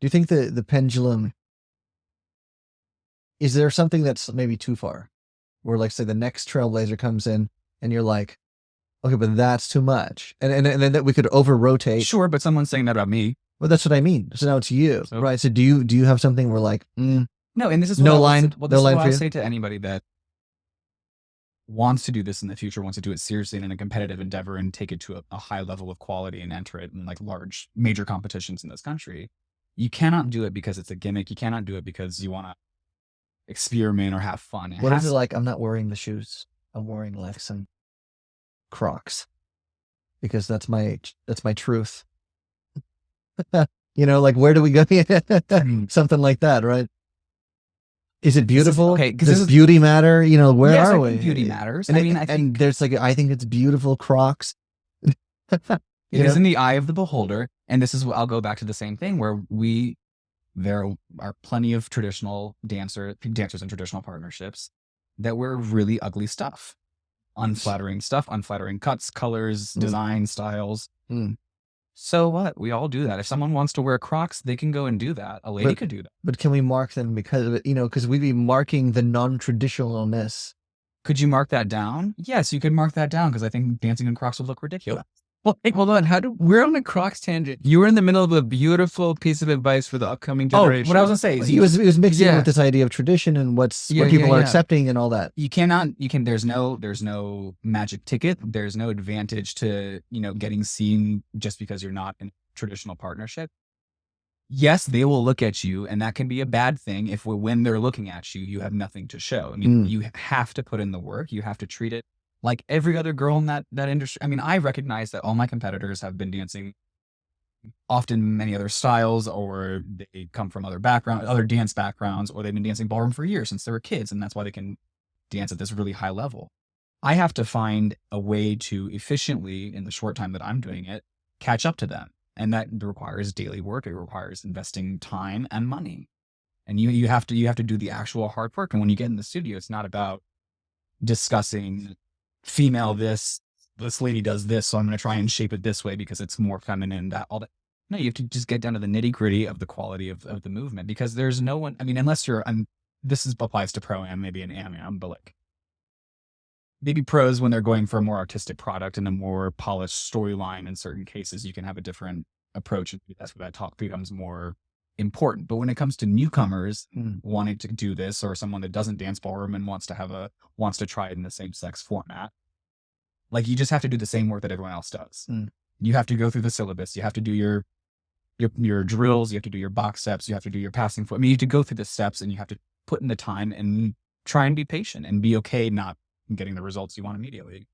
Do you think the pendulum, is there something that's maybe too far? Where like say the next trailblazer comes in and you're like, okay, but that's too much. And then that we could over rotate. Sure, but someone's saying that about me. Well, that's what I mean. So now it's you, right? So do you have something where like, no, and this is no what line, well, no this is line what for I'll you? say to anybody that wants to do this in the future, wants to do it seriously and in a competitive endeavor and take it to a high level of quality and enter it in like large major competitions in this country. You cannot do it because it's a gimmick. You cannot do it because you want to experiment or have fun. What is it like? I'm not wearing the shoes. I'm wearing like some Crocs because that's my truth. You know, like where do we go? Something like that, right? Is it beautiful? Okay, does beauty matter? You know, where yes, are I we? think beauty matters. And I mean, I think there's like I think it's beautiful Crocs. It is in the eye of the beholder, and this is what I'll go back to the same thing where there are plenty of traditional dancers in traditional partnerships that wear really ugly stuff, unflattering stuff, unflattering cuts, colors, design styles. So what? We all do that. If someone wants to wear Crocs, they can go and do that. A lady could do that. But can we mark them because of it? You know, because we'd be marking the non-traditionalness. Could you mark that down? Yes, you could mark that down because I think dancing in Crocs would look ridiculous. Well, hey, hold on. We're on a Crocs tangent. You were in the middle of a beautiful piece of advice for the upcoming generation. What I was gonna say is It was mixing with this idea of tradition and what people are accepting and all that. There's no magic ticket. There's no advantage to, getting seen just because you're not in a traditional partnership. Yes, they will look at you, and that can be a bad thing if when they're looking at you, you have nothing to show. I mean, you have to put in the work. You have to treat it like every other girl in that industry. I mean, I recognize that all my competitors have been dancing often many other styles, or they come from other dance backgrounds, or they've been dancing ballroom for years since they were kids, and that's why they can dance at this really high level. I have to find a way to efficiently, in the short time that I'm doing it, catch up to them. And that requires daily work. It requires investing time and money. And you have to do the actual hard work. And when you get in the studio, it's not about discussing female this lady does this, so I'm going to try and shape it this way because it's more feminine, all that. No, you have to just get down to the nitty gritty of the quality of the movement, because there's no one, I mean, unless you're, applies to pro-am, maybe an am, but like maybe pros, when they're going for a more artistic product and a more polished storyline, in certain cases, you can have a different approach. And that's where that talk becomes more important. But when it comes to newcomers wanting to do this, or someone that doesn't dance ballroom and wants to try it in the same sex format, like, you just have to do the same work that everyone else does. You have to go through the syllabus. You have to do your drills. You have to do your box steps. You have to do your passing foot. I mean, you have to go through the steps, and you have to put in the time and try and be patient and be okay not getting the results you want immediately.